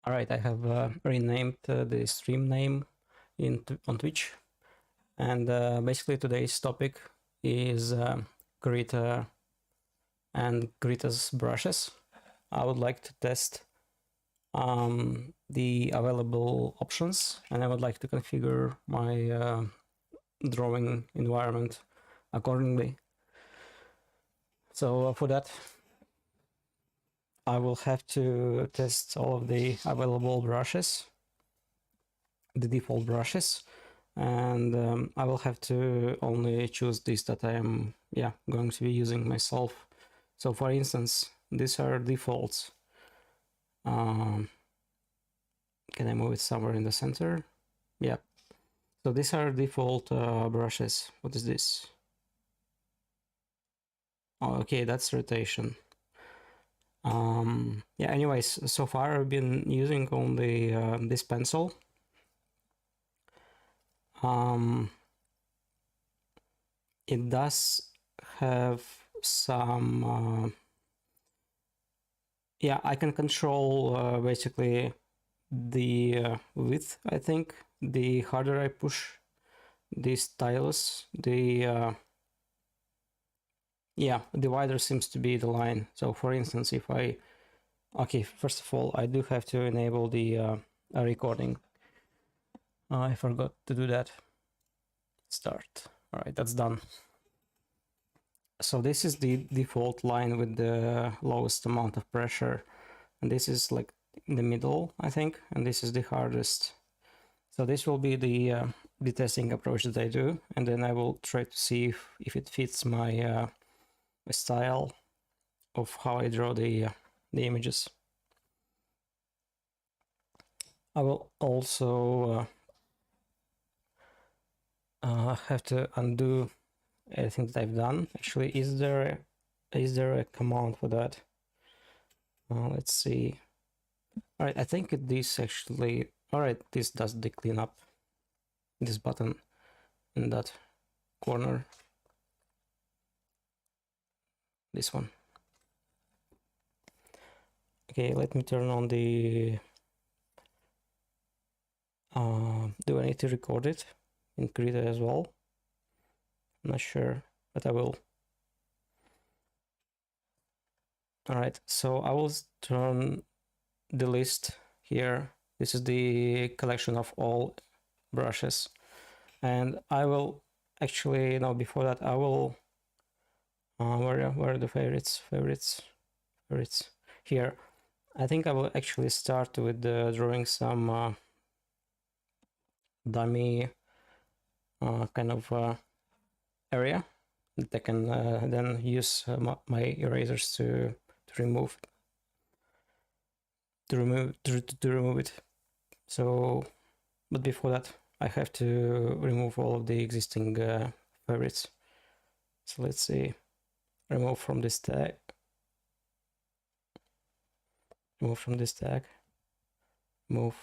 All right, I have renamed the stream name on Twitch, and basically today's topic is Krita and Krita's brushes. I would like to test the available options, and I would like to configure my drawing environment accordingly. So for that, I will have to test all of the available brushes, the default brushes, and I will have to only choose these that I am going to be using myself. So for instance, these are defaults. Can I move it somewhere in the center? Yeah. So these are default brushes. What is this? Oh, okay, that's rotation. Yeah, anyways, so far I've been using only this pencil. It does have some yeah, I can control basically the width. I think the harder I push the stylus, the yeah, the wider seems to be the line. So for instance, if I okay, first of all, I do have to enable the recording. I forgot to do that. Start. All right, that's done. So this is the default line with the lowest amount of pressure, and this is like in the middle, I think, and this is the hardest. So this will be the testing approach that I do, and then I will try to see if it fits my style of how I draw the images. I will also have to undo everything that I've done. Actually, is there a command for that? Let's see. All right, I think this actually. All right, this does the cleanup. This button in that corner. This one. Okay, let me turn on the. Do I need to record it in Krita as well? I'm not sure, but I will. All right, so I will turn the list here. This is the collection of all brushes, and I will actually, no, before that I will where are the favorites here. I think I will actually start with drawing some dummy kind of area that I can then use my erasers to remove it. So, but before that, I have to remove all of the existing favorites. So let's see, remove from this tag, remove from this tag, move.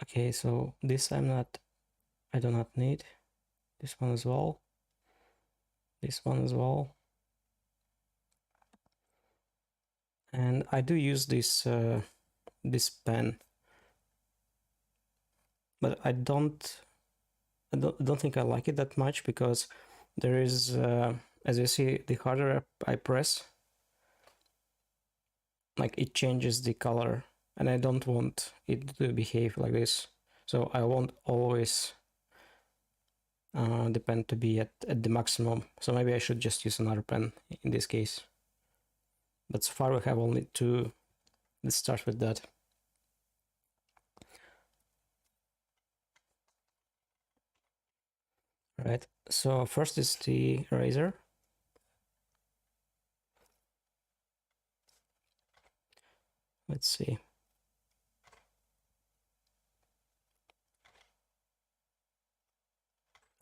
Okay, so this I do not need. This one as well. This one as well. And I do use this pen, but I don't think I like it that much, because there is as you see, the harder I press, like it changes the color, and I don't want it to behave like this. So I want always the pen to be at the maximum. So maybe I should just use another pen in this case. But so far we have only two. Let's start with that. Right, so first is the eraser. Let's see.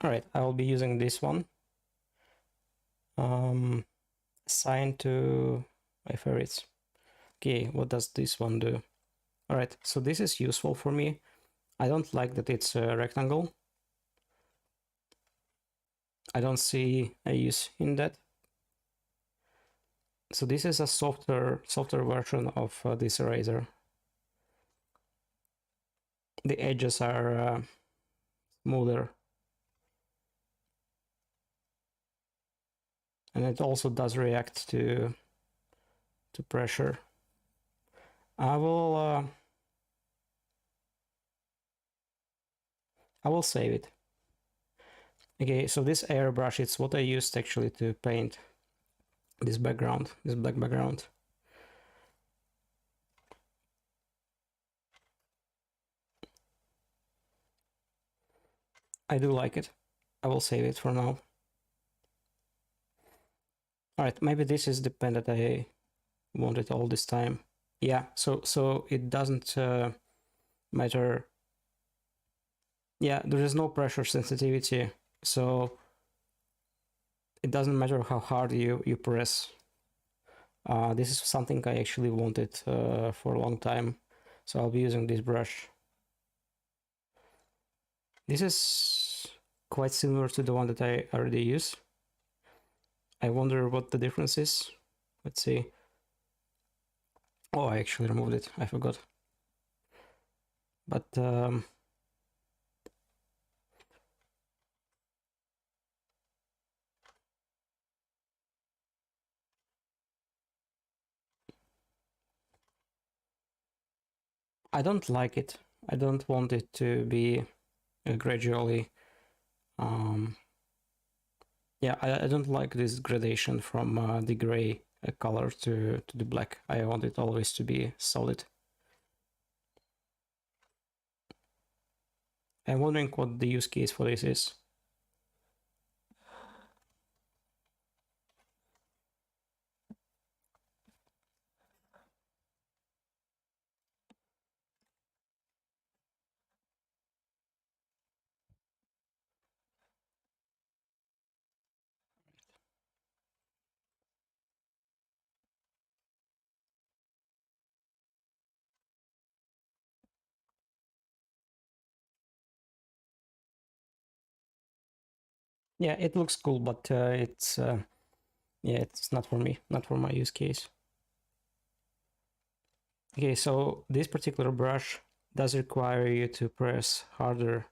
All right, I will be using this one. Assign to my favorites. Okay, what does this one do? All right, so this is useful for me. I don't like that it's a rectangle. I don't see a use in that. So this is a softer version of this eraser. The edges are smoother, and it also does react to pressure. I will save it. Okay, so this airbrush is what I used actually to paint this background, this black background. I do like it. I will save it for now. Alright, maybe this is the pen that I wanted all this time. Yeah, so it doesn't matter. Yeah, there is no pressure sensitivity, so it doesn't matter how hard you press. This is something I actually wanted for a long time, so I'll be using this brush. This is quite similar to the one that I already use. I wonder what the difference is. Let's see. Oh, I actually removed it. I forgot. But I don't like it. I don't want it to be gradually. Yeah, I don't like this gradation from the gray color to the black. I want it always to be solid. I'm wondering what the use case for this is. Yeah, it looks cool, but it's yeah, it's not for me, not for my use case. Okay, so this particular brush does require you to press harder.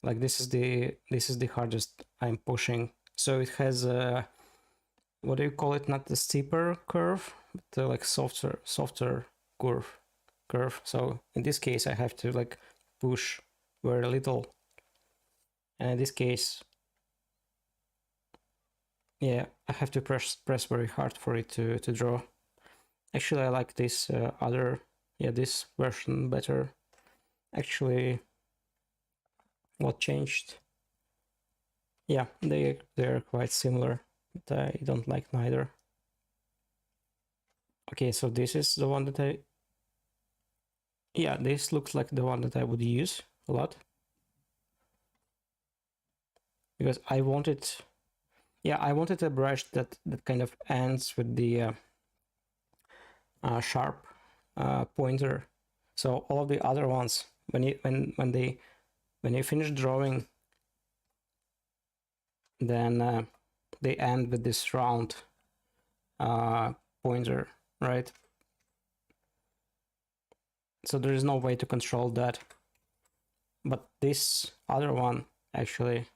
Like this is the hardest I'm pushing. So it has a, what do you call it? Not the steeper curve, but like softer curve. So in this case, I have to like push very little, and in this case, yeah, I have to press very hard for it to draw. Actually, I like this this version better. Actually, what changed? Yeah, they're quite similar, but I don't like neither. Okay, so this is the one that yeah, this looks like the one that I would use a lot. Because I wanted, yeah, I wanted a brush that kind of ends with the sharp pointer. So all of the other ones, when you finish drawing, then they end with this round pointer, right? So there is no way to control that. But this other one, actually,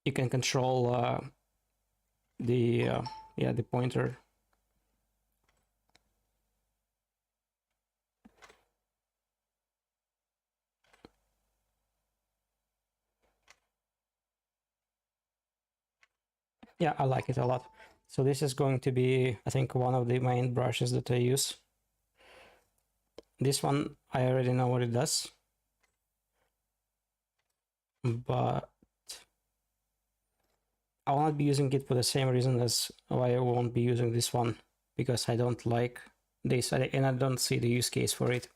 you can control the the pointer. Yeah, I like it a lot. So this is going to be, I think, one of the main brushes that I use. This one, I already know what it does. But I won't be using it for the same reason as why I won't be using this one. Because I don't like this and I don't see the use case for it.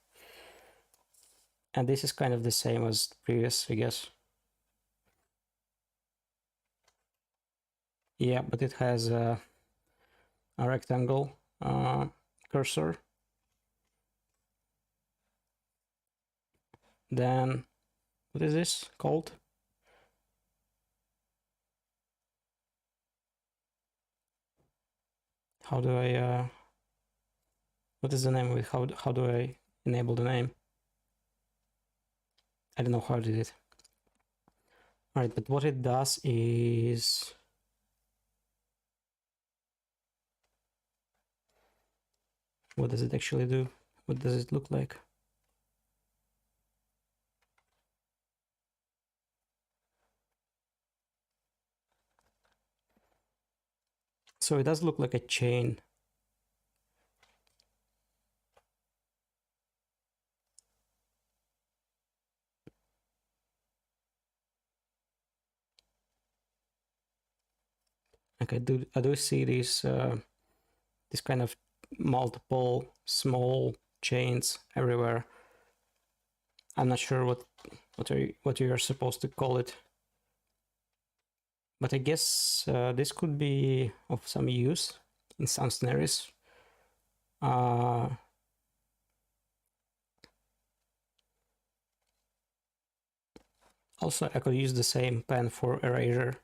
And this is kind of the same as previous, I guess. Yeah, but it has a rectangle cursor. Then what is this called? How do I what is the name of it? How do I enable the name? I don't know how I did it. All right, but what it does is what does it actually do? What does it look like? So it does look like a chain. Like I do see these this kind of multiple small chains everywhere. I'm not sure what you are supposed to call it, but I guess this could be of some use in some scenarios. Also, I could use the same pen for erasure.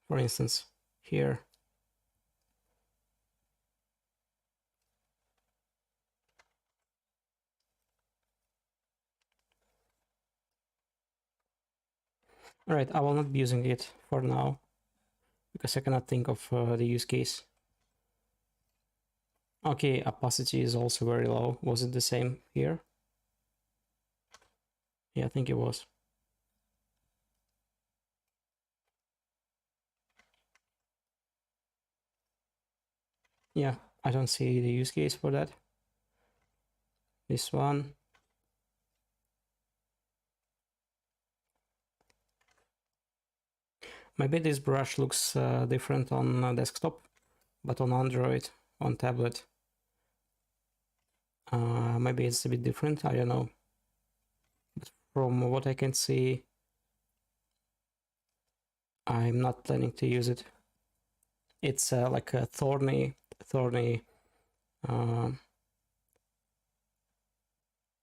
For instance, here. Alright, I will not be using it for now, because I cannot think of the use case. Okay, opacity is also very low. Was it the same here? Yeah, I think it was. Yeah, I don't see the use case for that. This one. Maybe this brush looks different on desktop, but on Android, on tablet, maybe it's a bit different, I don't know. But from what I can see, I'm not planning to use it. It's like a thorny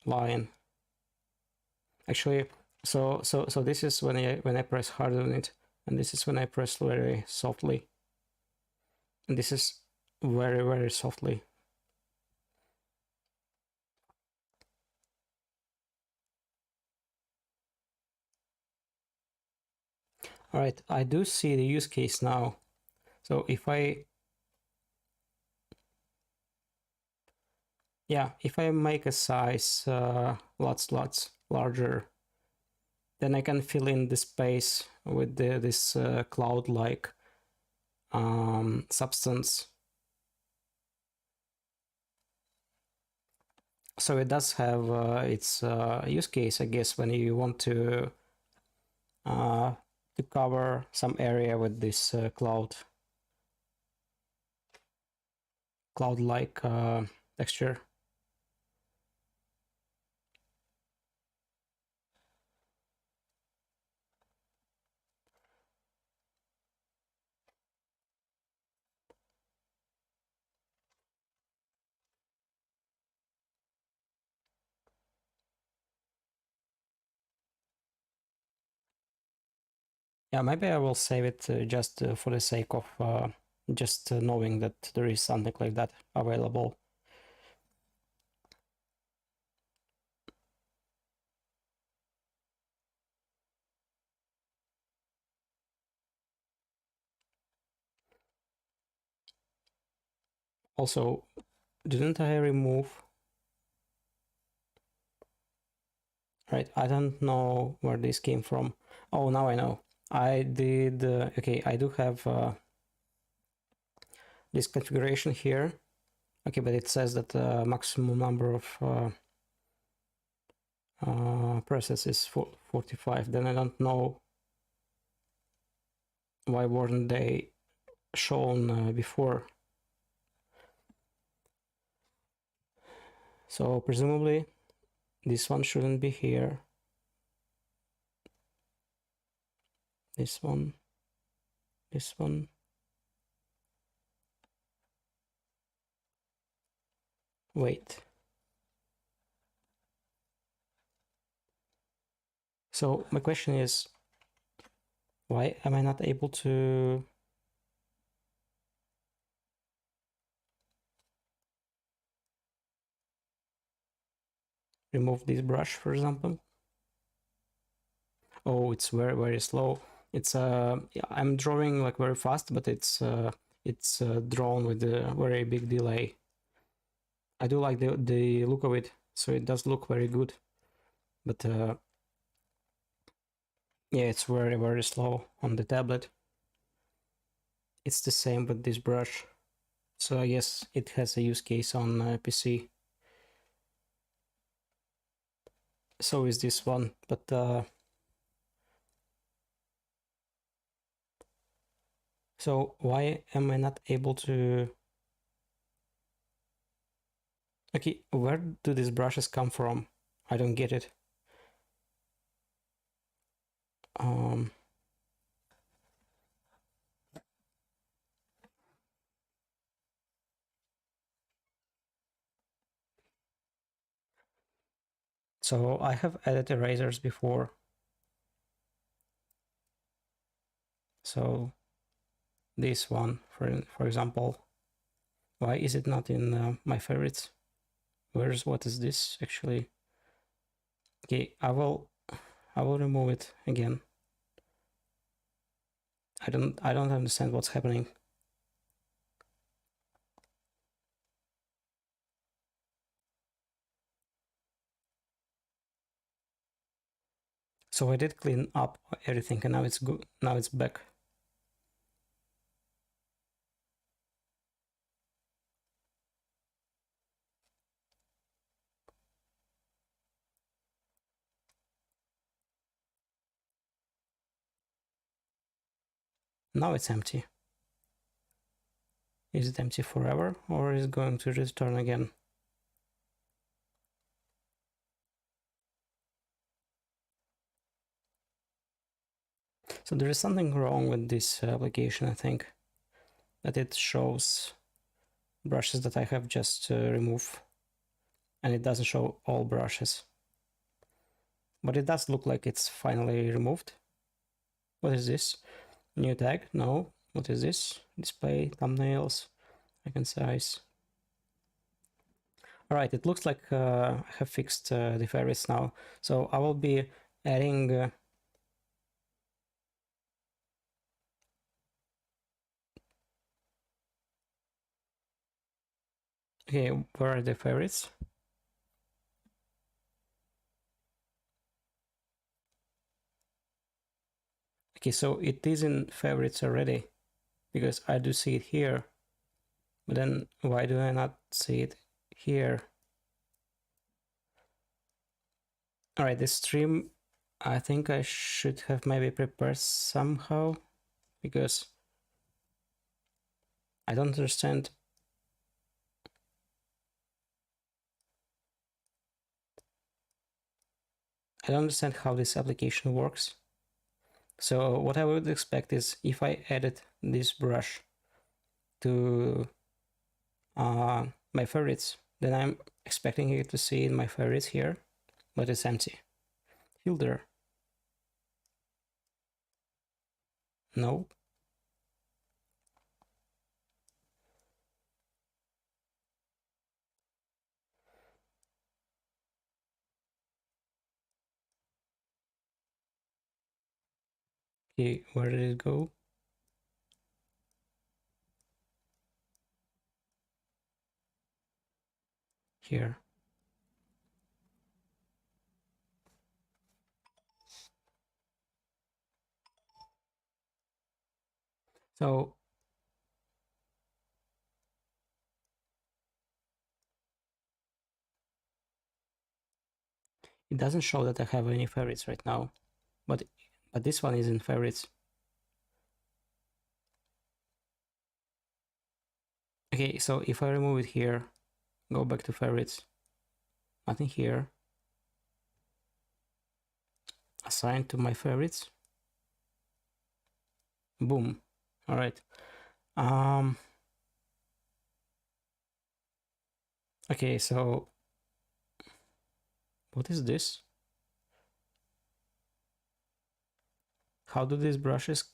line. Actually, so this is when I press hard on it, and this is when I press very softly, and this is very softly. All right, I do see the use case now. So if I make a size lots larger, then I can fill in the space with this cloud-like substance. So it does have its use case, I guess, when you want to cover some area with this cloud-like texture. Yeah, maybe I will save it just for the sake of just knowing that there is something like that available. Also, didn't I remove? Right, I don't know where this came from. Oh, now I know. I did, okay, I do have this configuration here. Okay, but it says that the maximum number of presses is 45. Then I don't know why weren't they shown before. So presumably this one shouldn't be here. This one. This one. Wait. So my question is, why am I not able to remove this brush, for example? Oh, it's very, very slow. It's yeah, I'm drawing like very fast, but it's drawn with a very big delay. I do like the look of it, so it does look very good. But yeah, it's very, very slow on the tablet. It's the same with this brush. So I guess it has a use case on PC. So is this one, but so why am I not able to? Okay, where do these brushes come from? I don't get it. Um, so I have added erasers before. So this one, for example, why is it not in my favorites? What is this actually? Okay, I will remove it again. I don't understand what's happening. So I did clean up everything, and now it's good. Now it's back. Now it's empty. Is it empty forever, or is it going to return again? So there is something wrong with this application, I think, that it shows brushes that I have just removed, and it doesn't show all brushes. But it does look like it's finally removed. What is this? New tag? No. What is this? Display, thumbnails, icon size. Alright, it looks like I have fixed the favorites now. So I will be adding okay, where are the favorites? Okay, so it is in favorites already, because I do see it here. But then why do I not see it here? Alright, this stream, I think I should have maybe prepared somehow, because I don't understand. I don't understand how this application works. So what I would expect is if I added this brush to my favorites, then I'm expecting it to see in my favorites here, but it's empty. Filter. No. Okay, where did it go? Here. So it doesn't show that I have any favorites right now, but this one is in favorites. Okay, so if I remove it here, go back to favorites, nothing here. Assign to my favorites. Boom. All right. Okay, so what is this? How do these brushes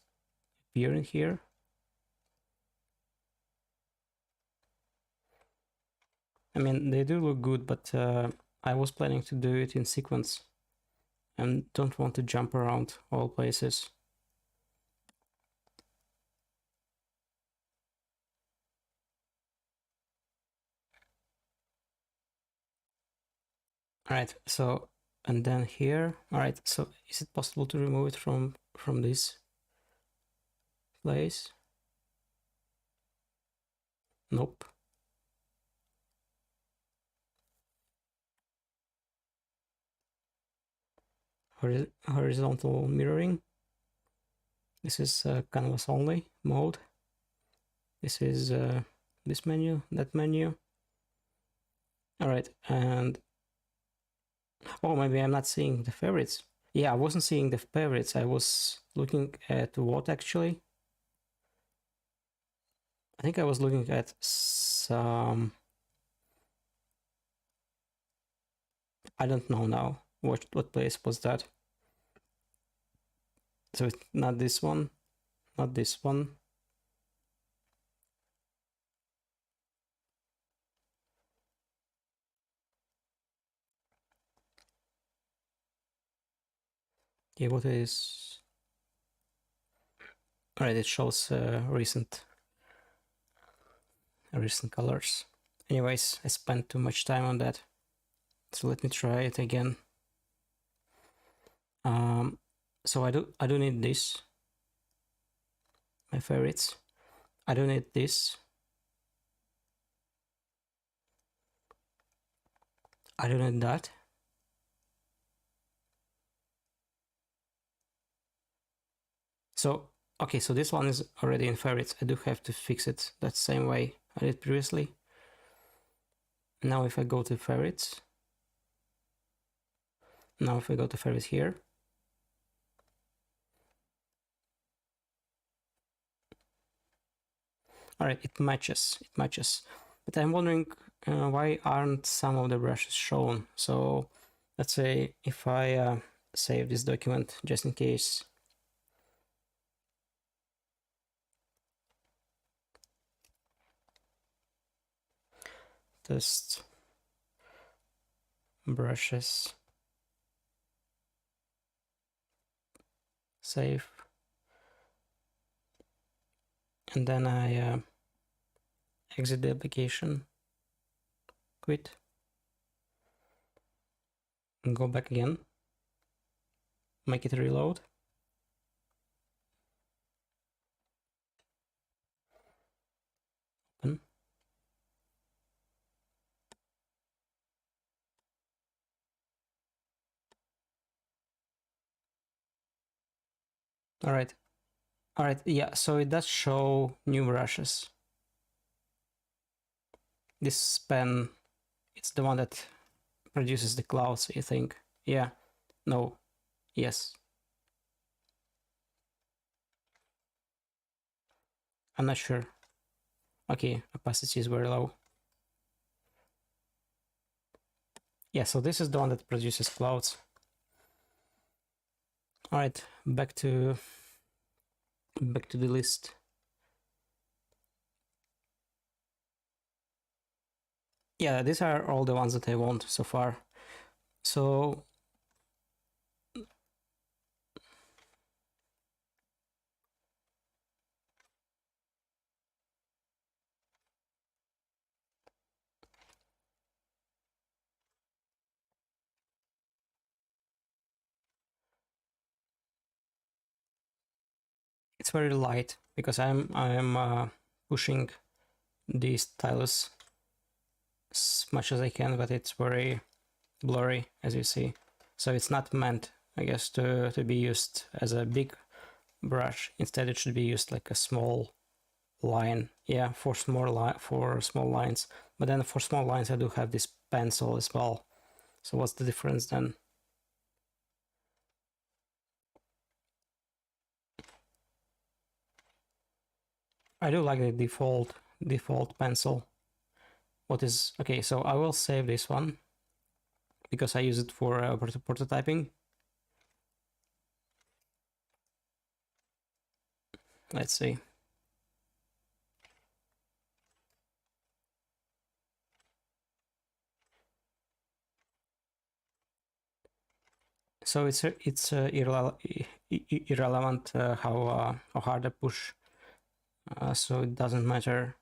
appear in here? I mean, they do look good, but I was planning to do it in sequence and don't want to jump around all places. All right, so, and then here, all right, so is it possible to remove it from this place? Nope. Horizontal mirroring. This is canvas only mode. This is this menu, that menu. All right, and oh, maybe I'm not seeing the favorites. Yeah, I wasn't seeing the favorites. I was looking at what actually? I think I was looking at some. I don't know now. What place was that? So it's not this one, not this one. Yeah, what is? Alright, it shows recent colors. Anyways, I spent too much time on that, so let me try it again. So I do need this. My favorites. I don't need this. I don't need that. So okay, so this one is already in favorites. I do have to fix it that same way I did previously. Now if I go to favorites, now if I go to favorites here, all right, it matches, but I'm wondering why aren't some of the brushes shown? So let's say if I save this document just in case. Test brushes, save, and then I exit the application, quit, and go back again, make it reload. Open. All right, yeah, so it does show new brushes. This pen, it's the one that produces the clouds, I think. Yeah, no, yes. I'm not sure. Okay, opacity is very low. Yeah, so this is the one that produces clouds. All right, back to the list. Yeah, these are all the ones that I want so far. So it's very light because I'm pushing the stylus as much as I can, but it's very blurry, as you see. So it's not meant, I guess, to be used as a big brush. Instead, it should be used like a small line. Yeah, for small lines. But then for small lines, I do have this pencil as well. So what's the difference then? I do like the default pencil. what is okay. So I will save this one because I use it for prototyping. Let's see. So it's irrelevant how hard I push, so it doesn't matter.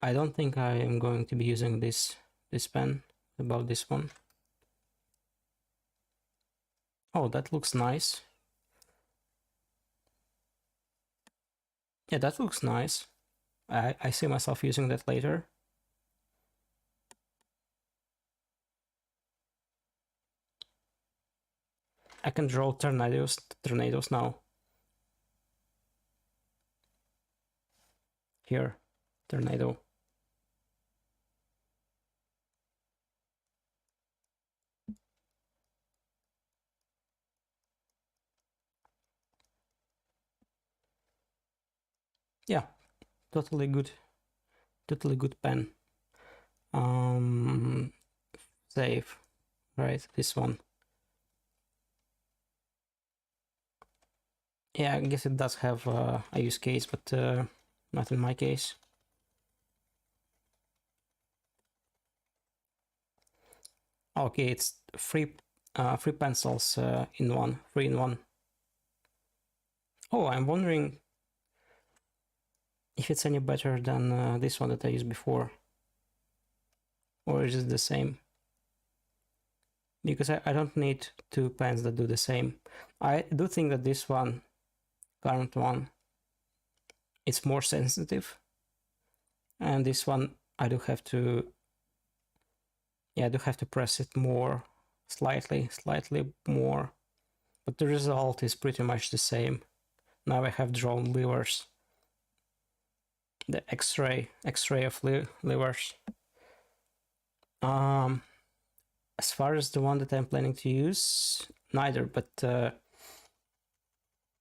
I don't think I am going to be using this pen. About this one. Oh, that looks nice. Yeah, that looks nice. I see myself using that later. I can draw tornadoes now. Here, tornado. Yeah, totally good pen. Save, right? This one. Yeah, I guess it does have a use case, but not in my case. Okay, it's free pencils in one, 3 in 1. Oh, I'm wondering if it's any better than this one that I used before, or is it the same? Because I don't need 2 pens that do the same. I do think that this one, current one, it's more sensitive, and this one I do have to, yeah, I do have to press it more, slightly more, but the result is pretty much the same. Now I have drawn levers, the X-ray of levers. As far as the one that I'm planning to use, neither, but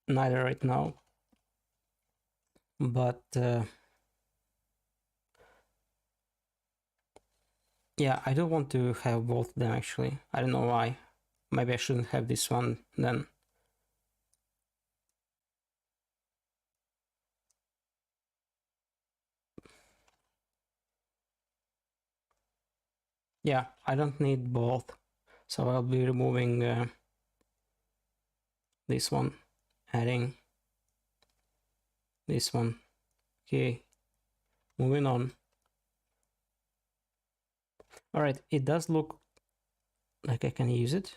neither right now. But yeah, I don't want to have both of them actually. I don't know why. Maybe I shouldn't have this one then. Yeah, I don't need both. So I'll be removing this one, adding this one. Okay, moving on. All right, it does look like I can use it.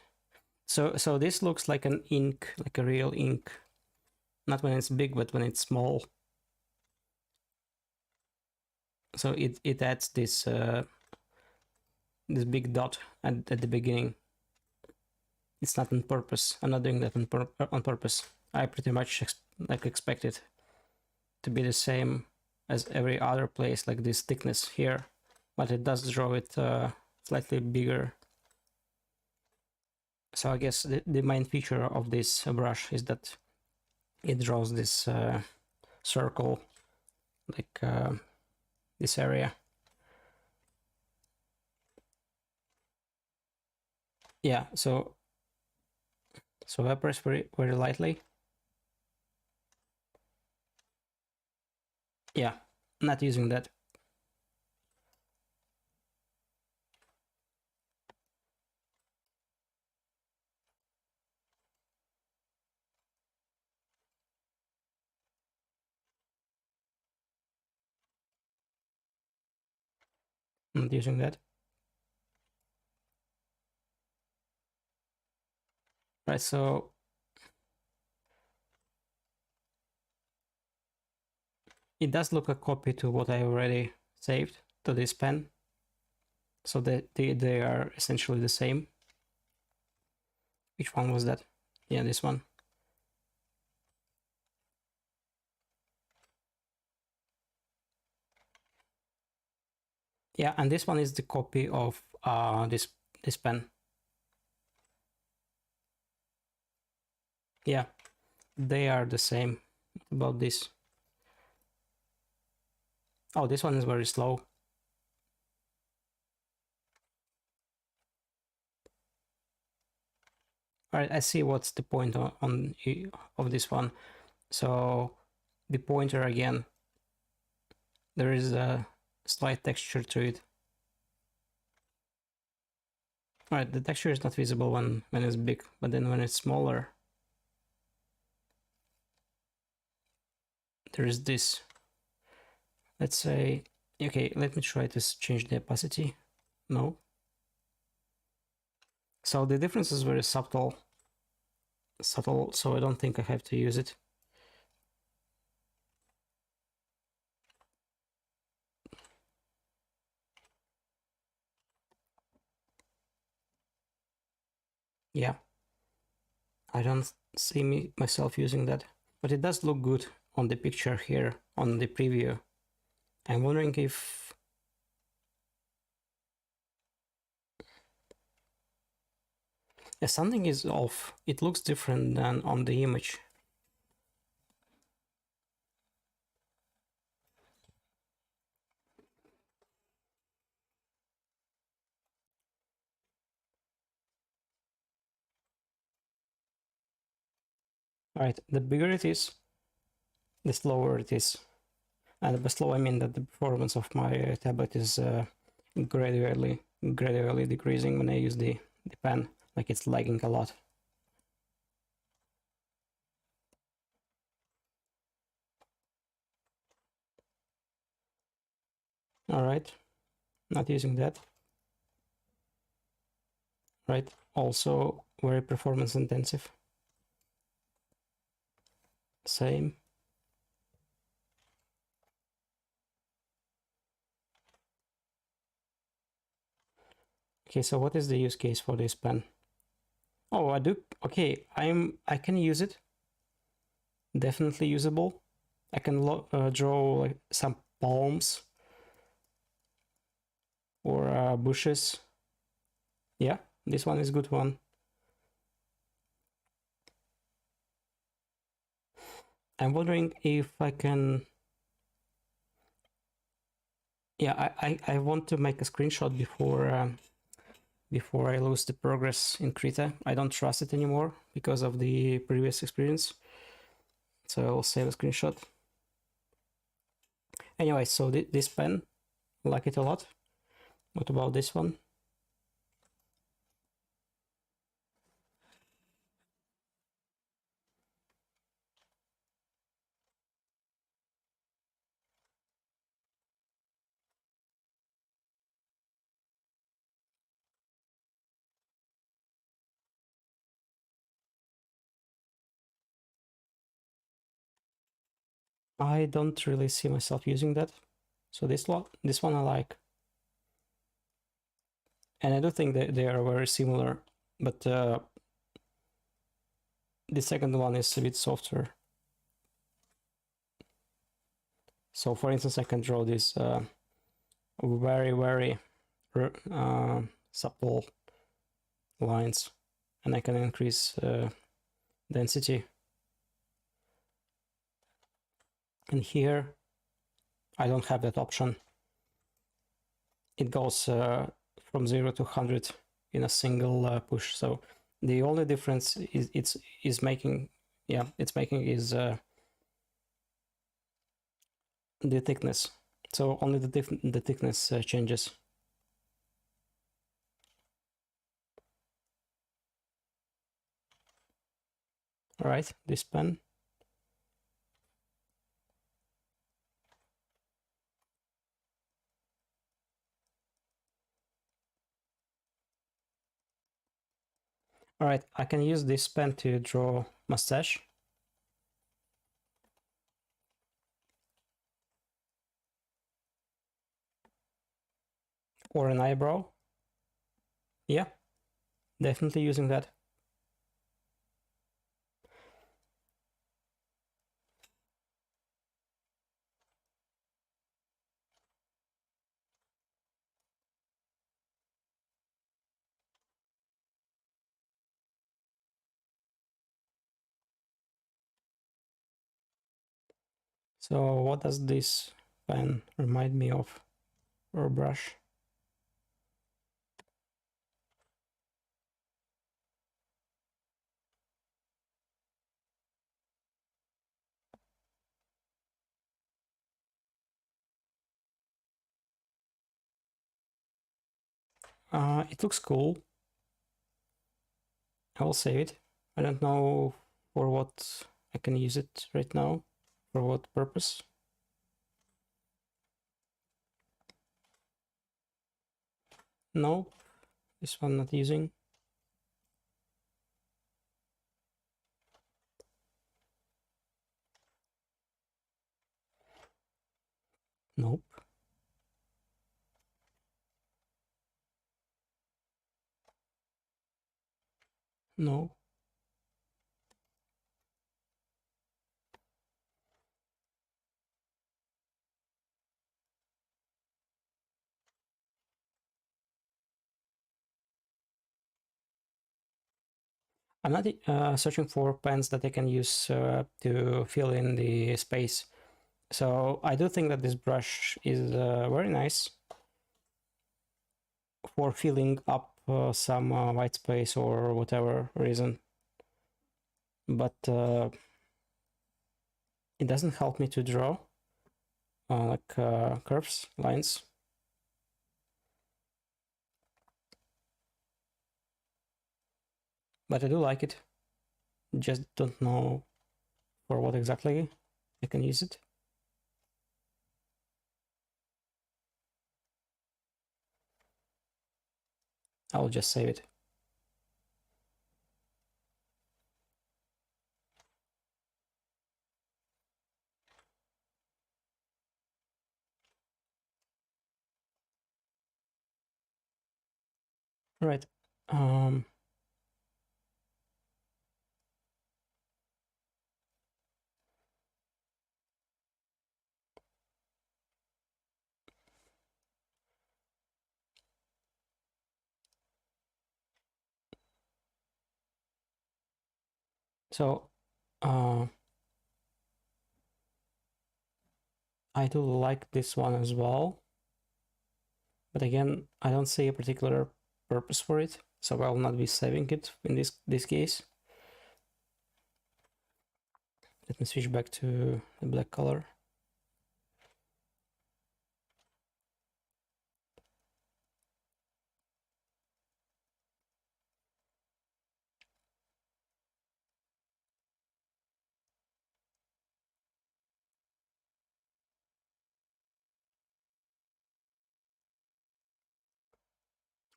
So this looks like an ink, like a real ink. Not when it's big, but when it's small. So it adds this this big dot at the beginning. It's not on purpose. I'm not doing that on purpose. I pretty much expect it to be the same as every other place, like this thickness here, but it does draw it slightly bigger. So I guess the main feature of this brush is that it draws this circle, like this area. Yeah, so I press very lightly. Yeah, not using that. Not using that. Right, so it does look a copy to what I already saved to this pen. So they are essentially the same. Which one was that? Yeah, this one. Yeah, and this one is the copy of this pen. Yeah, they are the same about this. Oh, this one is very slow. All right, I see what's the point of this one. So the pointer again, there is a slight texture to it. All right, the texture is not visible when it's big, but then when it's smaller, there is this. Let's say, okay, let me try to change the opacity. No. So the difference is very subtle, so I don't think I have to use it. Yeah, I don't see myself using that, but it does look good on the picture here on the preview. I'm wondering if something is off. It looks different than on the image. Right, the bigger it is, the slower it is. And by slow, I mean that the performance of my tablet is gradually decreasing when I use the pen. Like it's lagging a lot. All right, not using that. Right, also very performance intensive. Same. Okay, so what is the use case for this pen? Oh, I do. Okay, I can use it. Definitely usable. I can draw like some palms or bushes. Yeah, this one is a good one. I'm wondering if I can. Yeah, I want to make a screenshot before I lose the progress in Krita. I don't trust it anymore because of the previous experience. So I'll save a screenshot. Anyway, so this pen, I like it a lot. What about this one? I don't really see myself using that. So this one I like. And I do think that they are very similar, but the second one is a bit softer. So for instance, I can draw this very supple lines, and I can increase density. And here, I don't have that option. It goes from 0 to 100 in a single push. So the only difference is making is the thickness. So only the thickness changes. All right, this pen. All right, I can use this pen to draw mustache. Or an eyebrow. Yeah, definitely using that. So what does this pen remind me of, or brush? It looks cool. I will save it. I don't know for what I can use it right now. For what purpose? Nope. This one not using. Nope. No. I'm not searching for pens that I can use to fill in the space. So I do think that this brush is very nice for filling up some white space or whatever reason. But it doesn't help me to draw like curves, lines. But I do like it. Just don't know for what exactly I can use it. I'll just save it. Right. So I do like this one as well. But again, I don't see a particular purpose for it, so I will not be saving it in this case. Let me switch back to the black color.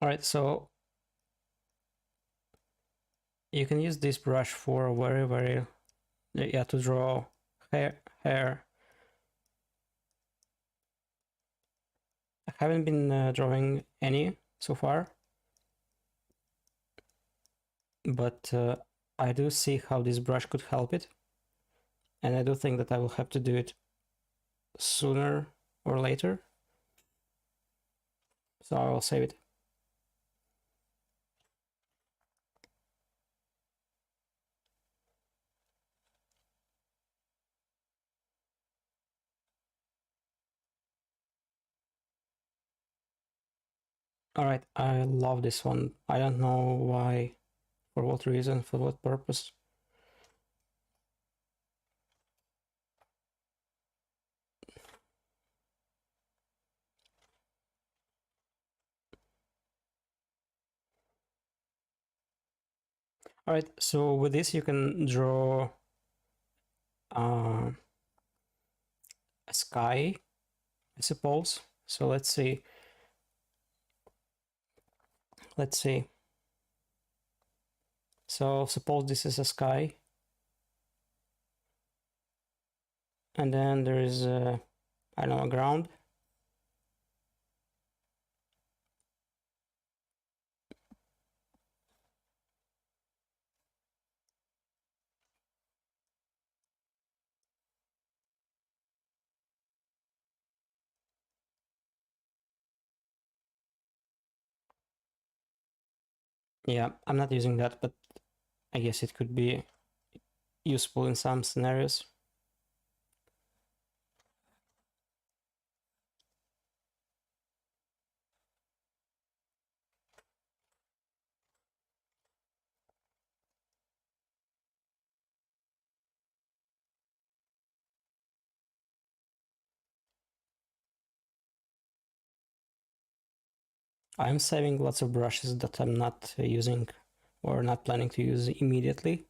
All right, so you can use this brush for very to draw hair. I haven't been drawing any so far, but I do see how this brush could help it, and I do think that I will have to do it sooner or later, so I will save it. All right, I love this one. I don't know why, for what reason, for what purpose. All right, so with this you can draw a sky, I suppose. So let's see. Let's see. So suppose this is a sky, and then there is I don't know, a ground. Yeah, I'm not using that, but I guess it could be useful in some scenarios. I'm saving lots of brushes that I'm not using or not planning to use immediately.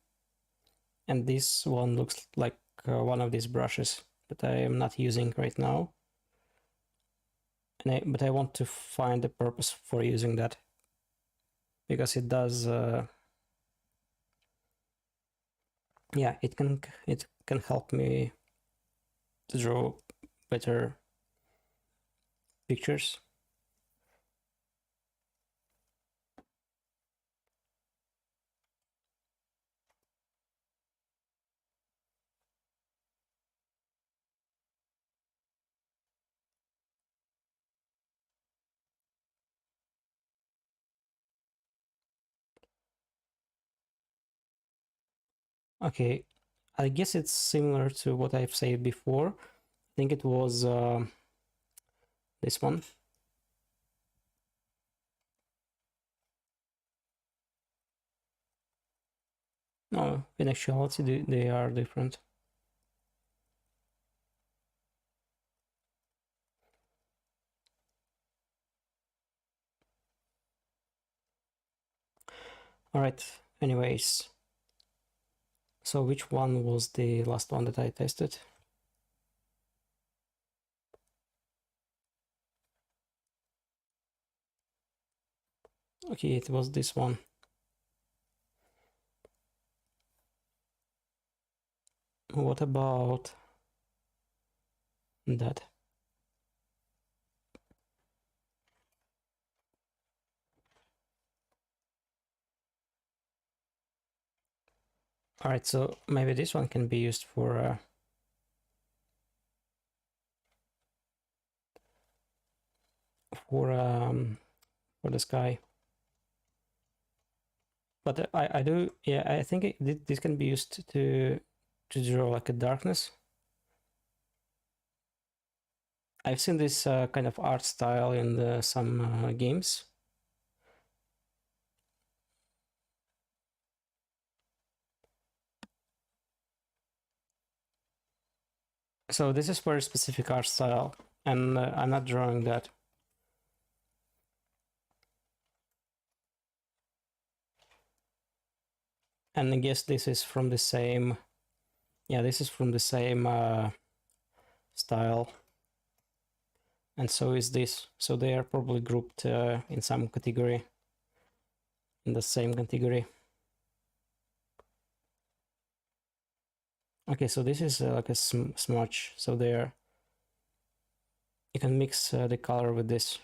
And this one looks like one of these brushes that I am not using right now. But I want to find a purpose for using that, because it does, yeah, it can help me to draw better pictures. Okay, I guess it's similar to what I've said before. I think it was this one. No, in actuality, they are different. All right, anyways. So which one was the last one that I tested? Okay, it was this one. What about that? All right, so maybe this one can be used for the sky. But I do, yeah, I think this can be used to draw like a darkness. I've seen this kind of art style in some games. So this is for a specific art style, and I'm not drawing that. And I guess this is from the same, yeah, this is from the same style. And so is this. So they are probably grouped in some category, in the same category. Okay, so this is like a smudge. So there, you can mix the color with this.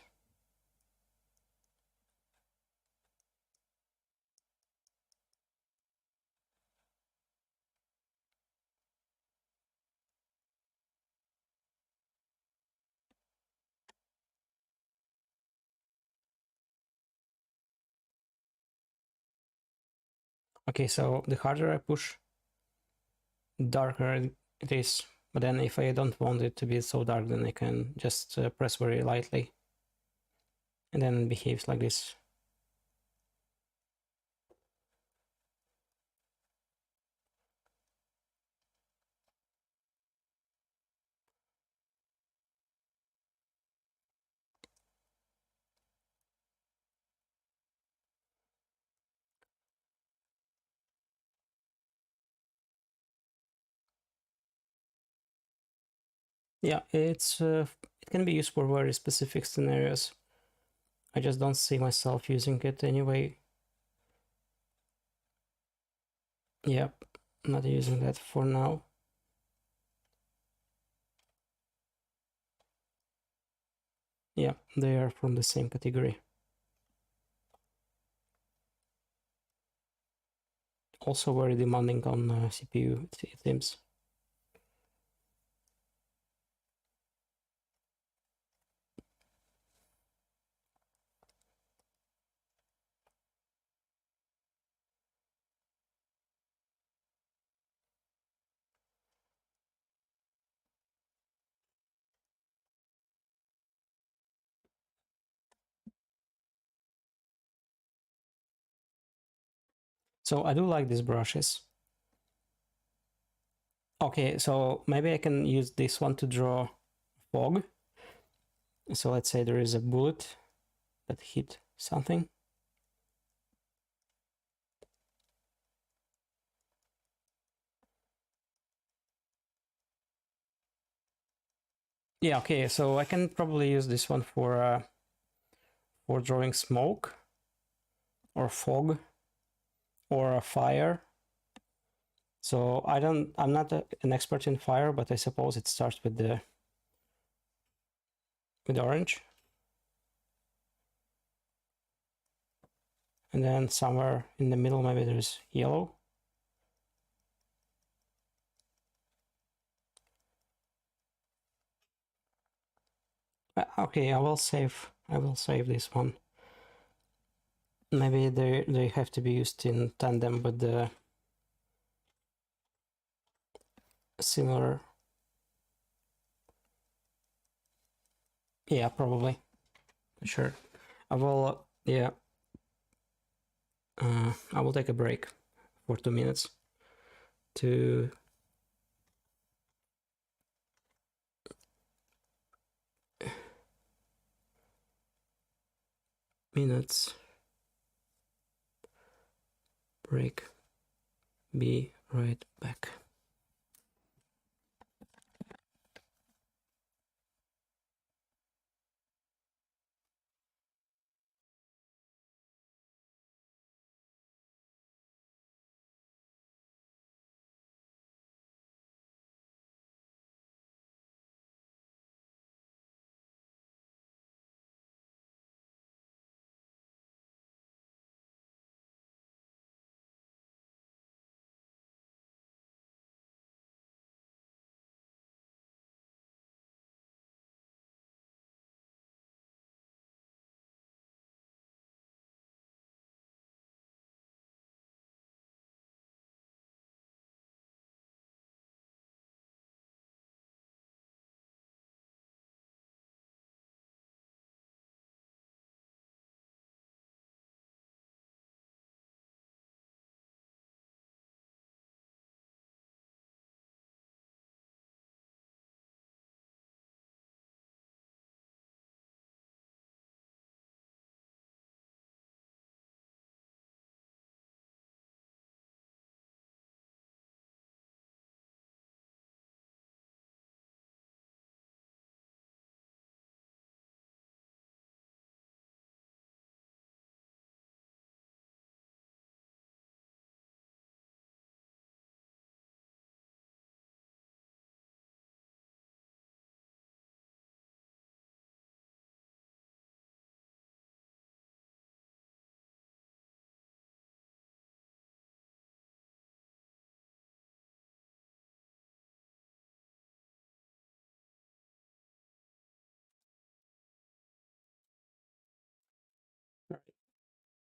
Okay, so the harder I push, darker it is. But then if I don't want it to be so dark, then I can just press very lightly. And then it behaves like this. Yeah, it can be used for very specific scenarios. I just don't see myself using it anyway. Yep, not using that for now. Yeah, they are from the same category. Also very demanding on CPU, it seems. So I do like these brushes. Okay, so maybe I can use this one to draw fog. So let's say there is a bullet that hit something. Yeah, okay, so I can probably use this one for drawing smoke or fog or a fire. So I'm not an expert in fire, but I suppose it starts with the orange. And then somewhere in the middle, maybe there's yellow. Okay, I will save this one. Maybe they have to be used in tandem with the similar. Yeah, probably. Sure. I will. Yeah. I will take a break for 2 minutes to minutes break. Be right back.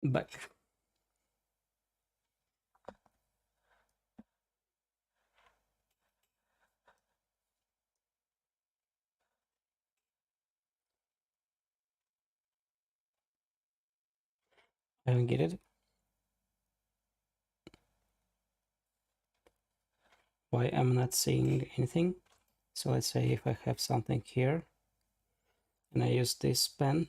Back. I don't get it. Why I'm not seeing anything? So let's say if I have something here and I use this pen,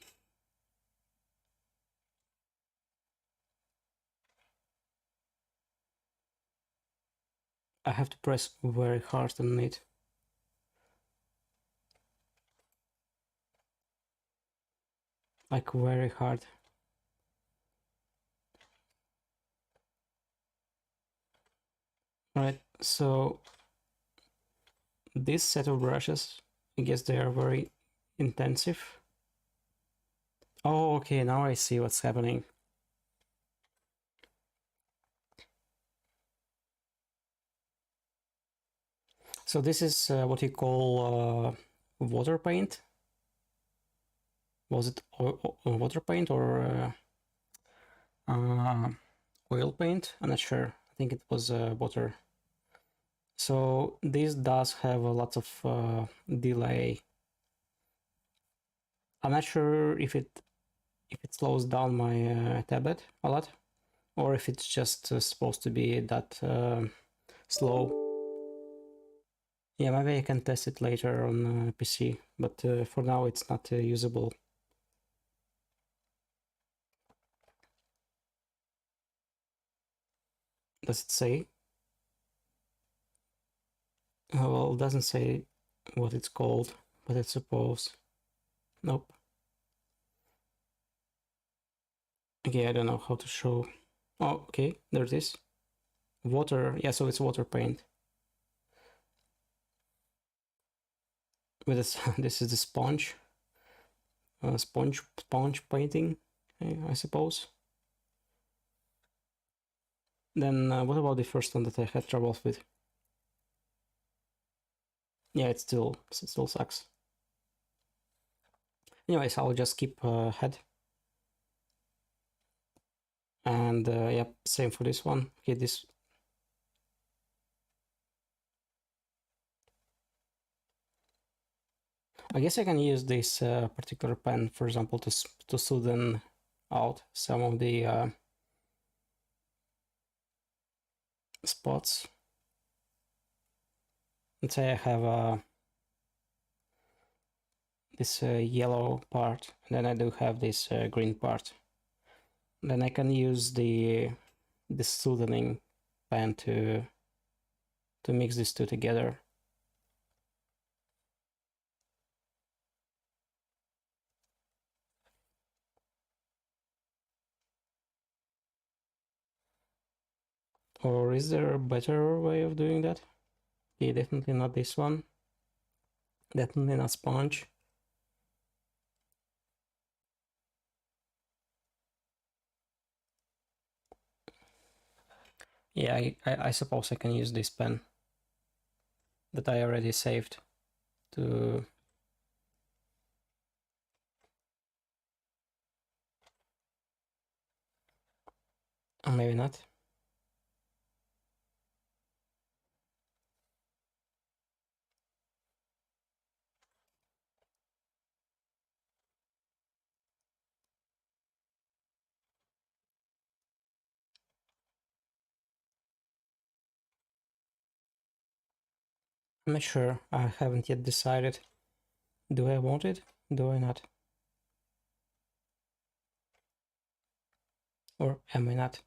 I have to press very hard on it. Like very hard. Right, so this set of brushes, I guess they are very intensive. Oh, okay, now I see what's happening. So this is what you call water paint. Was it water paint or oil paint? I'm not sure. I think it was water. So this does have a lot of delay. I'm not sure if it slows down my tablet a lot, or if it's just supposed to be that slow. Yeah, maybe I can test it later on PC, but for now it's not usable. does it say? Well, it doesn't say what it's called, but I suppose. Nope. Okay, I don't know how to show. Oh, okay, there it is. Water, yeah, so it's water paint. With this, this is the sponge. Sponge painting, I suppose. Then what about the first one that I had troubles with? Yeah, it still sucks. Anyways, I'll just keep head. And yep, same for this one. Okay, this. I guess I can use this particular pen, for example, to smoothen out some of the spots. Let's say I have this yellow part, and then I do have this green part. Then I can use the smoothing pen to mix these two together. Or is there a better way of doing that? Okay, definitely not this one. Definitely not sponge. Yeah, I suppose I can use this pen that I already saved to... Or maybe not. I'm not sure. I haven't yet decided. Do I want it? Do I not? Or am I not?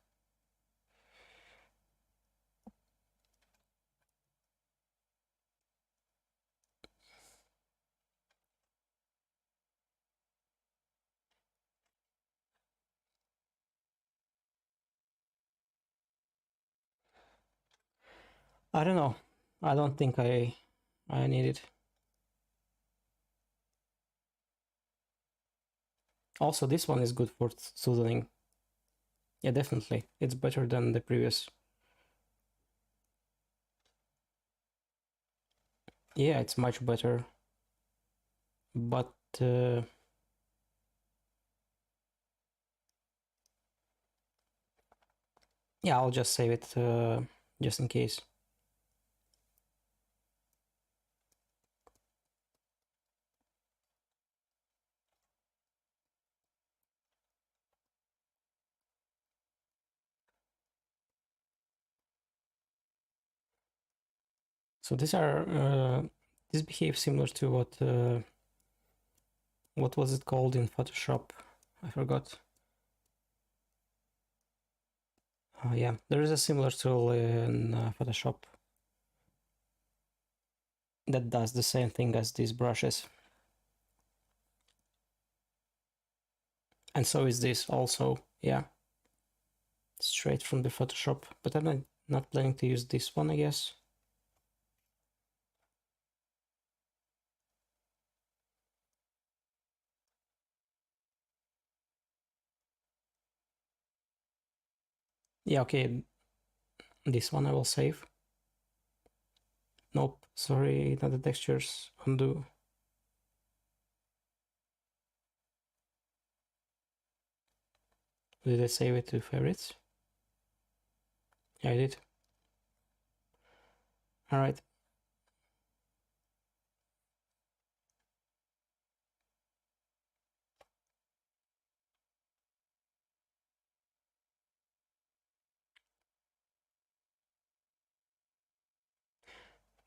I don't know. I don't think I need it. Also, this one is good for soothing. Yeah, definitely. It's better than the previous. Yeah, it's much better. But yeah, I'll just save it just in case. So these are this behaves similar to what was it called in Photoshop? I forgot. Yeah, there is a similar tool in Photoshop that does the same thing as these brushes. And so is this also, yeah. Straight from the Photoshop, but I'm not planning to use this one, I guess. Yeah, okay, this one I will save. Nope, sorry, not the textures, undo. Did I save it to favorites? Yeah, I did. All right.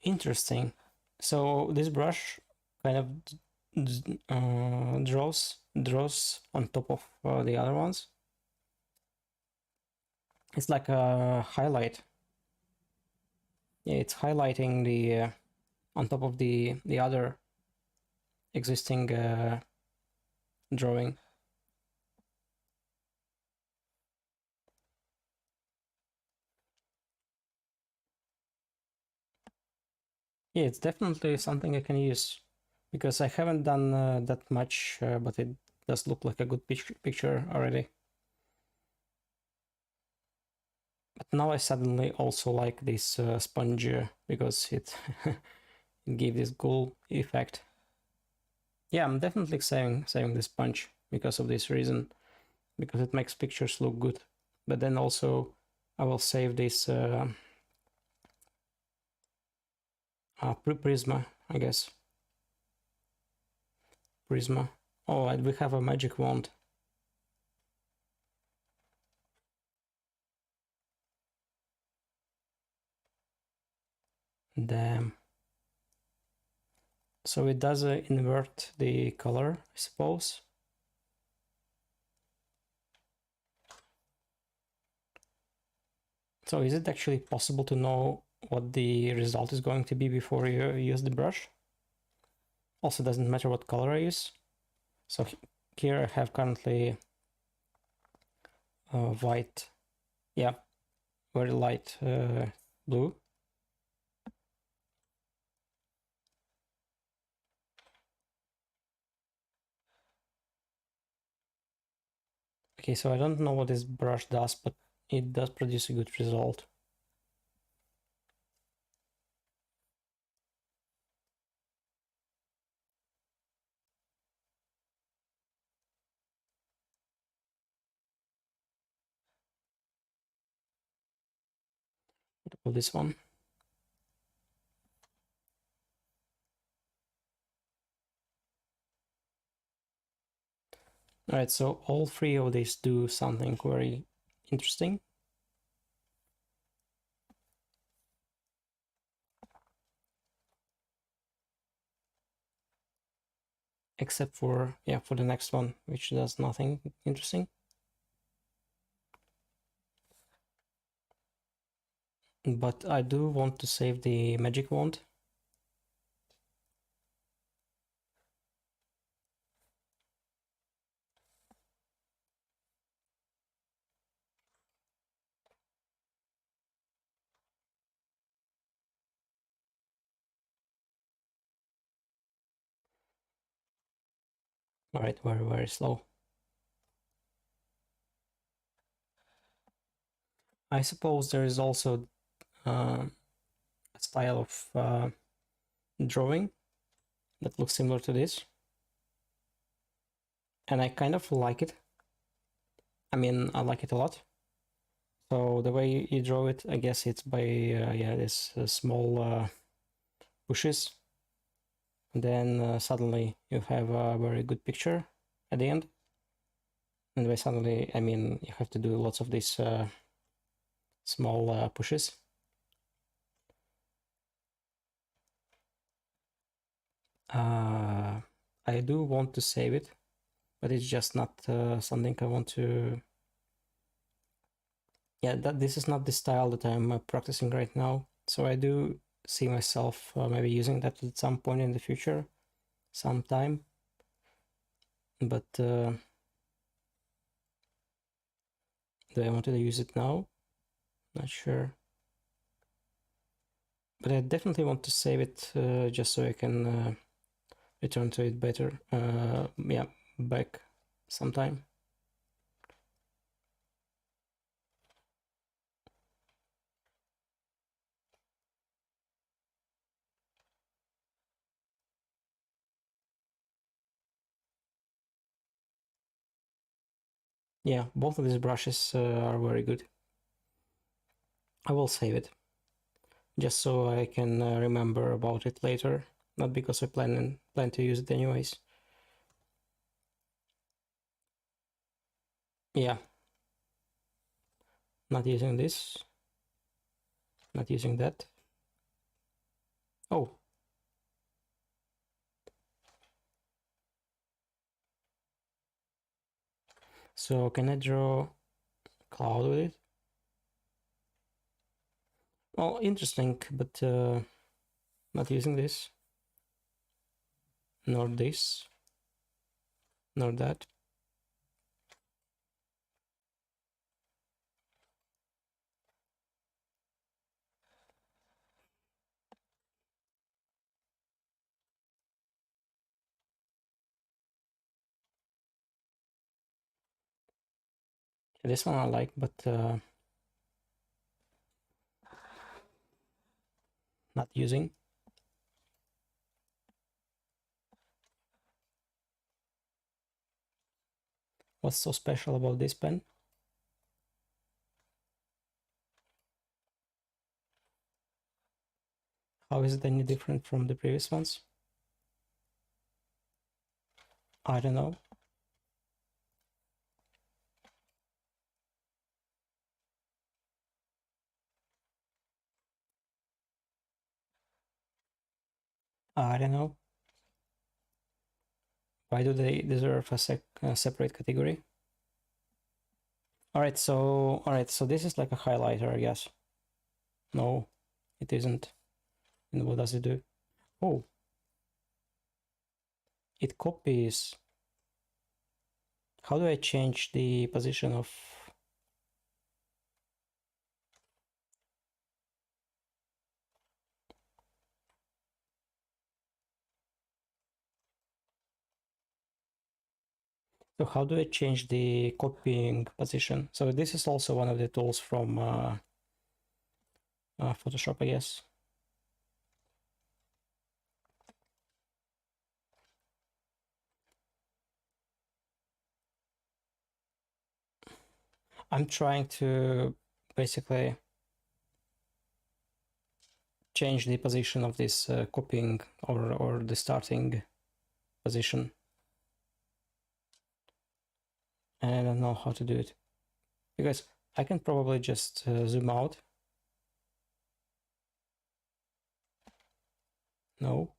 Interesting. So this brush kind of draws on top of the other ones. It's like a highlight. Yeah, it's highlighting the on top of the other existing drawing. Yeah, it's definitely something I can use because I haven't done that much, but it does look like a good picture already. But now I suddenly also like this sponge because it it gave this cool effect. Yeah, I'm definitely saving the sponge because of this reason, because it makes pictures look good. But then also I will save this Prisma, I guess. Prisma. Oh, and we have a magic wand. Damn. So it does invert the color, I suppose. So is it actually possible to know what the result is going to be before you use the brush? Also doesn't matter what color I use. So here I have currently white, yeah, very light blue. Okay, so I don't know what this brush does, but it does produce a good result. What about this one? All right, so all three of these do something very interesting. Except for, yeah, for the next one, which does nothing interesting. But I do want to save the magic wand. All right, very, very slow. I suppose there is also a style of drawing that looks similar to this. And I kind of like it. I mean, I like it a lot. So the way you draw it, I guess it's by, yeah, this small bushes. And then suddenly you have a very good picture at the end. And by suddenly, I mean, you have to do lots of these small pushes. I do want to save it, but it's just not something I want to. Yeah, this is not the style that I'm practicing right now. So I do see myself maybe using that at some point in the future, sometime. But do I want to use it now? Not sure. But I definitely want to save it just so I can return to it better. Yeah, back sometime. Yeah, both of these brushes are very good. I will save it just so I can remember about it later. Not because I plan to use it anyways. Yeah, not using this, not using that. Oh, so can I draw cloud with it? Well, interesting, but not using this, nor this, nor that. This one I like, but not using. What's so special about this pen? How is it any different from the previous ones? I don't know. I don't know. Why do they deserve a separate category? All right, so this is like a highlighter, I guess. No, it isn't. And what does it do? Oh, it copies. How do I change the position of... So how do I change the copying position? So this is also one of the tools from Photoshop, I guess. I'm trying to basically change the position of this copying or the starting position. And I don't know how to do it. Because I can probably just zoom out. No.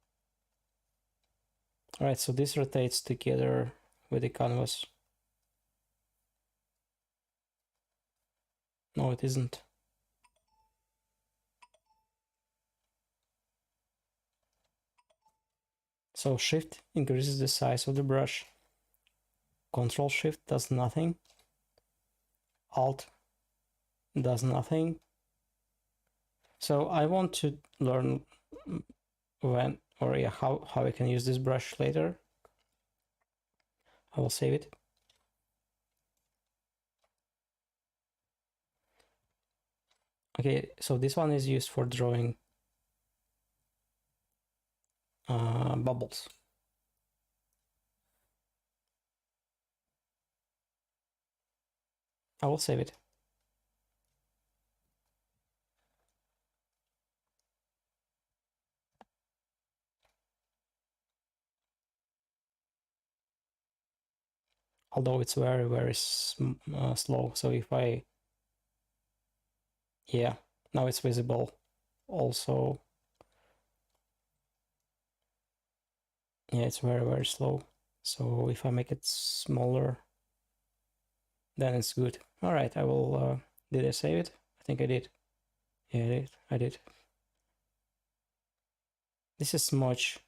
Alright, so this rotates together with the canvas. No, it isn't. So Shift increases the size of the brush. Control Shift does nothing. Alt does nothing. So I want to learn when or yeah, how I can use this brush later. I will save it. Okay, so this one is used for drawing bubbles. I will save it. Although it's very, very slow. So if I, yeah, now it's visible also. Yeah, it's very, very slow. So if I make it smaller, then it's good. All right, I will, did I save it? I think I did. Yeah, I did. This is much.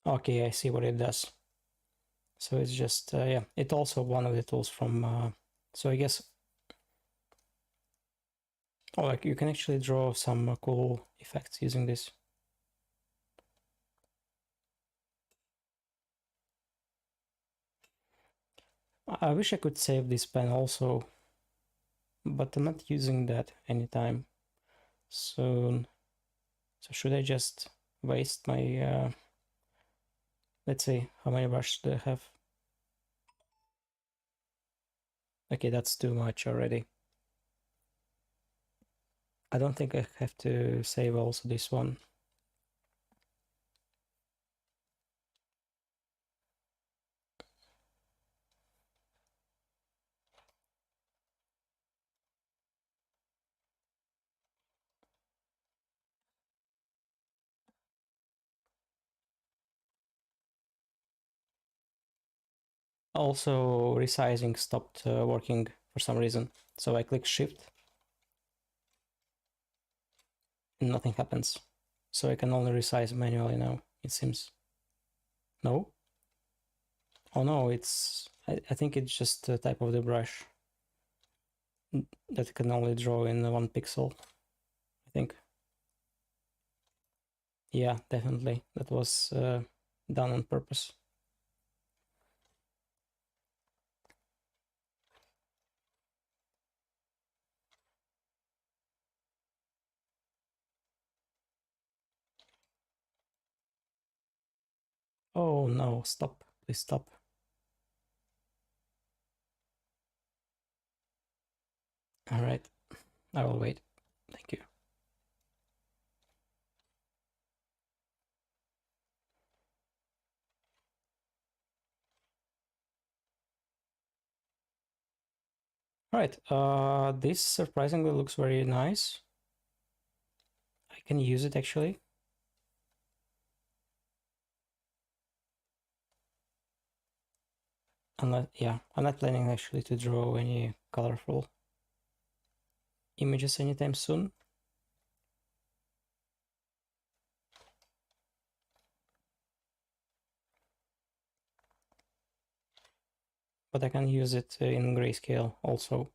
Okay, I see what it does. So it's just, yeah, it's also one of the tools from, so I guess, oh, like you can actually draw some cool effects using this. I wish I could save this pen also, but I'm not using that anytime soon. So should I just waste my, let's see, how many brushes do I have? Okay, that's too much already. I don't think I have to save also this one. Also, resizing stopped working for some reason. So I click shift and nothing happens. So I can only resize manually now, it seems. No? Oh no, I think it's just the type of the brush that can only draw in 1 pixel, I think. Yeah, definitely. That was done on purpose. Oh no, stop. Please stop. All right, I will wait. Thank you. All right, this surprisingly looks very nice. I can use it actually. I'm not planning actually to draw any colorful images anytime soon. But I can use it in grayscale also.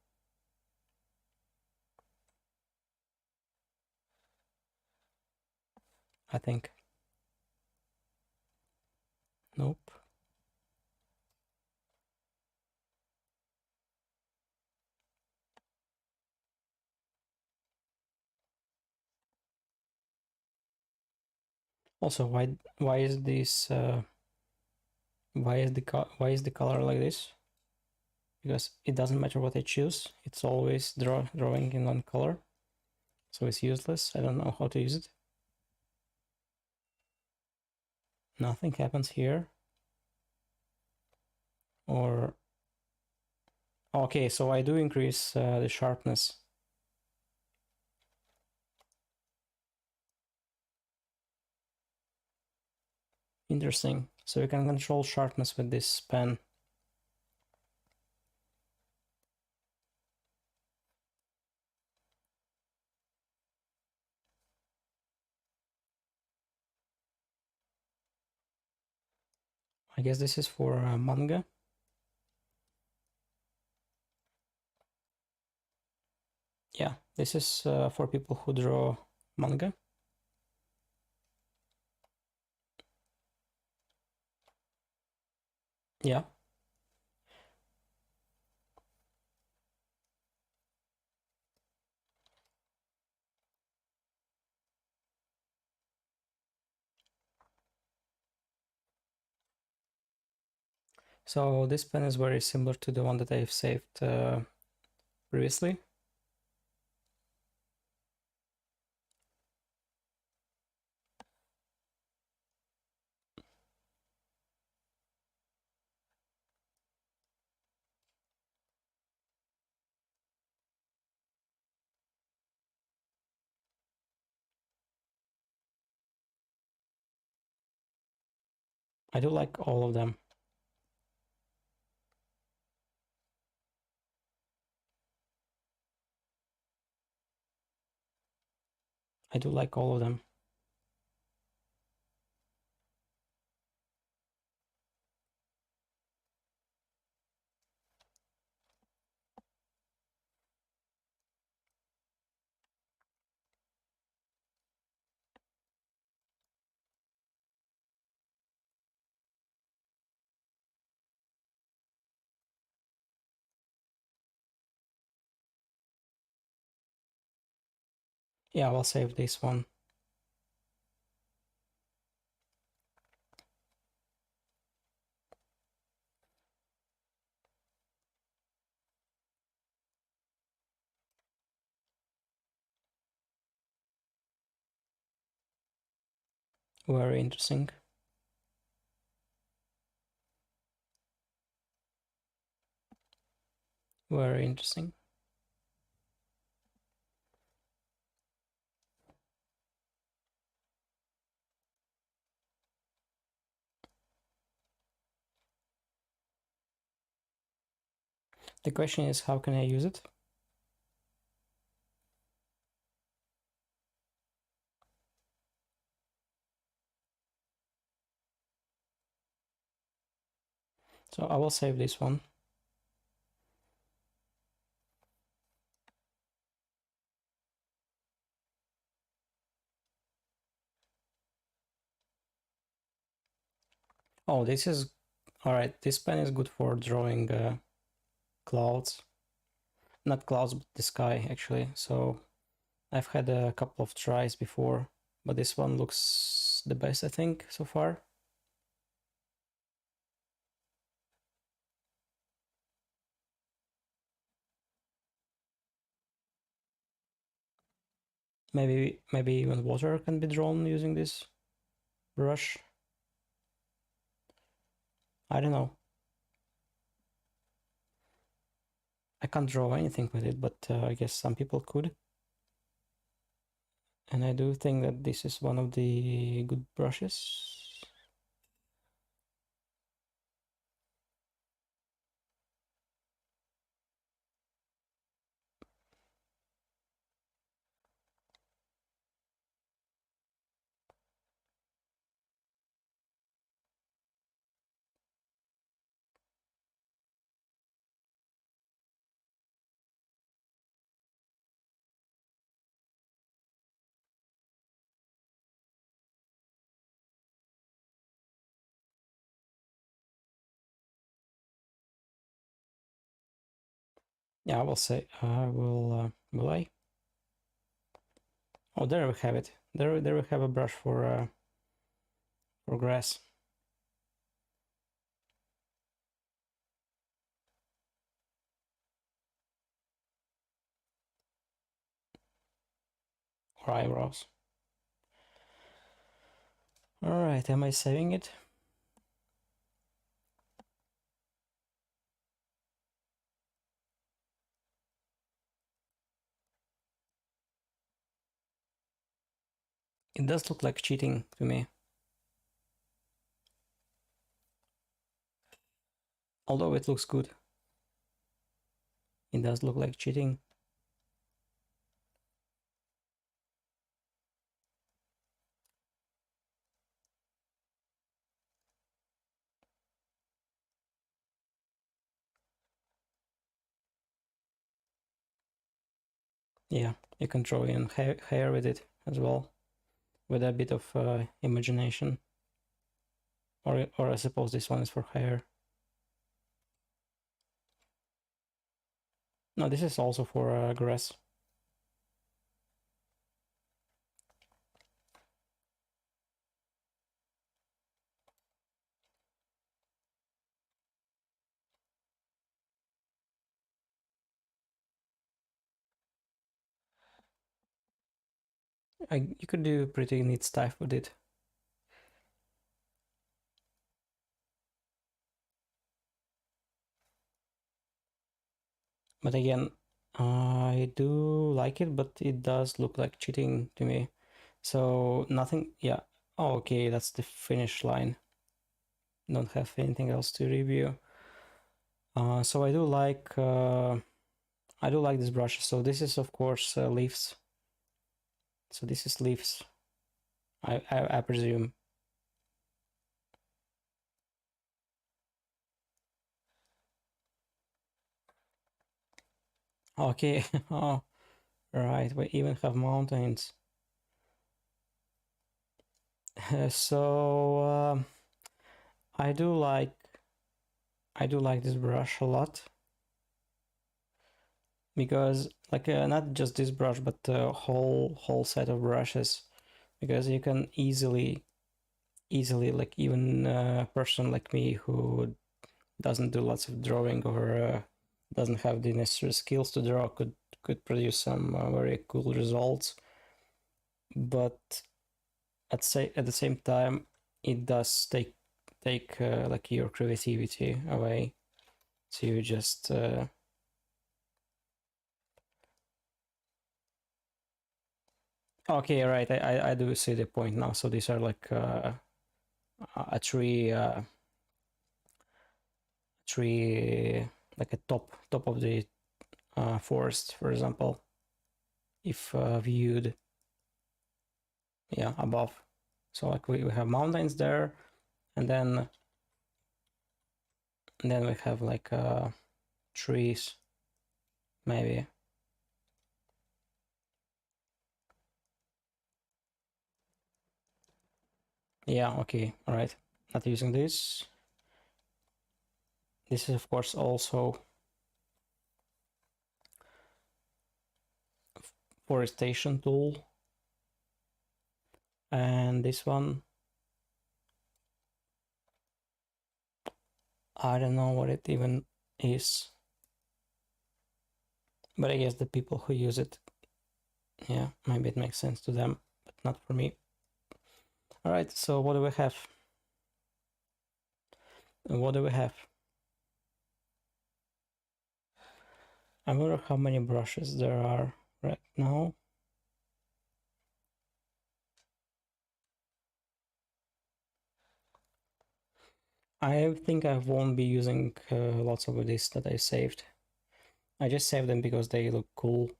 I think. Nope. Also, why is this why is the color like this? Because it doesn't matter what I choose, it's always drawing in one color, so it's useless. I don't know how to use it. Nothing happens here. Or okay, so I do increase the sharpness. Interesting. So you can control sharpness with this pen. I guess this is for manga. Yeah, this is for people who draw manga. Yeah. So this pen is very similar to the one that I've saved previously. I do like all of them. I do like all of them. Yeah, I'll save this one. Very interesting. Very interesting. The question is, how can I use it? So I will save this one. Oh, this is all right. This pen is good for drawing clouds, not clouds, but the sky actually. So I've had a couple of tries before, but this one looks the best, I think, so far. Maybe even water can be drawn using this brush. I don't know. I can't draw anything with it, but I guess some people could. And I do think that this is one of the good brushes. Yeah, I will say, will I? Oh, there we have it. There we have a brush for grass. Or eyebrows. Alright, am I saving it? It does look like cheating to me. Although it looks good. It does look like cheating. Yeah, you can draw in hair with it as well, with a bit of imagination. Or I suppose this one is for hair. No, this is also for grass. You could do pretty neat stuff with it. But again, I do like it, but it does look like cheating to me. So nothing, yeah. Oh, okay, that's the finish line. Don't have anything else to review. So I do like this brush. So this is of course leaves. So this is leaves. I presume. Okay. Oh, right. We even have mountains. So I do like this brush a lot because like not just this brush but the whole set of brushes, because you can easily like even a person like me who doesn't do lots of drawing or doesn't have the necessary skills to draw could produce some very cool results. But at the same time, it does take like your creativity away. So you just okay, right. I do see the point now. So these are like a tree like a top of the forest, for example, if viewed, yeah, above. So like we have mountains there, and then we have like trees, maybe. Yeah, okay, all right. Not using this. This is of course also forestation tool, and this one, I don't know what it even is, but I guess the people who use it, yeah, maybe it makes sense to them, but not for me. All right, so what do we have? What do we have? I wonder how many brushes there are right now. I think I won't be using lots of this that I saved. I just saved them because they look cool.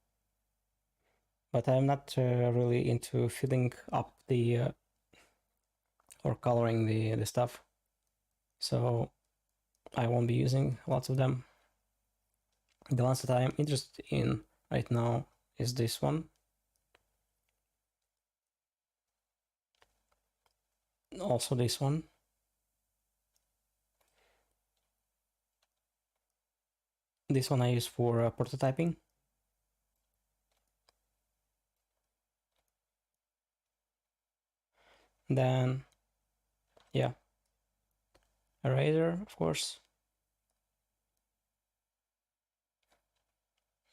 But I'm not really into filling up the or coloring the stuff. So I won't be using lots of them. The ones that I'm interested in right now is this one. Also this one. This one I use for prototyping. Then, yeah, eraser, of course.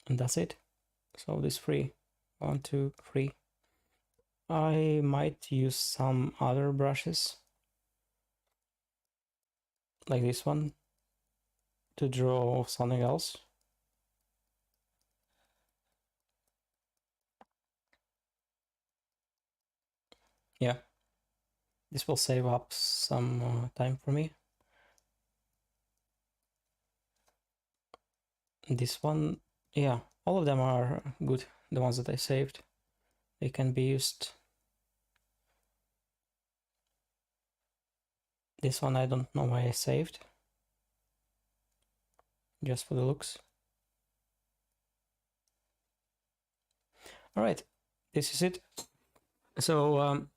And that's it. So this 3. 1, 2, 3. I might use some other brushes, like this one, to draw something else. Yeah, this will save up some time for me. This one, yeah, all of them are good, the ones that I saved. They can be used. This one I don't know why I saved. Just for the looks. All right, this is it. So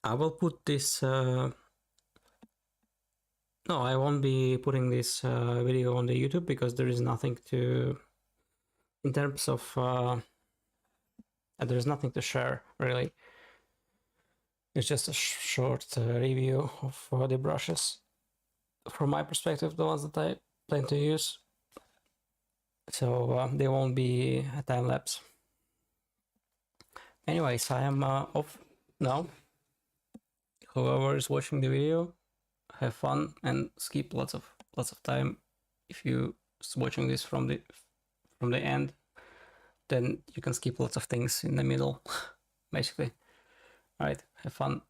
I will put this. No, I won't be putting this video on the YouTube because there is nothing to. In terms of, there is nothing to share really. It's just a short review of the brushes. From my perspective, the ones that I plan to use. So they won't be a time lapse. Anyways, I am off now. Whoever is watching the video, have fun and skip lots of time. If you watching this from the end, then you can skip lots of things in the middle, basically. All right, have fun.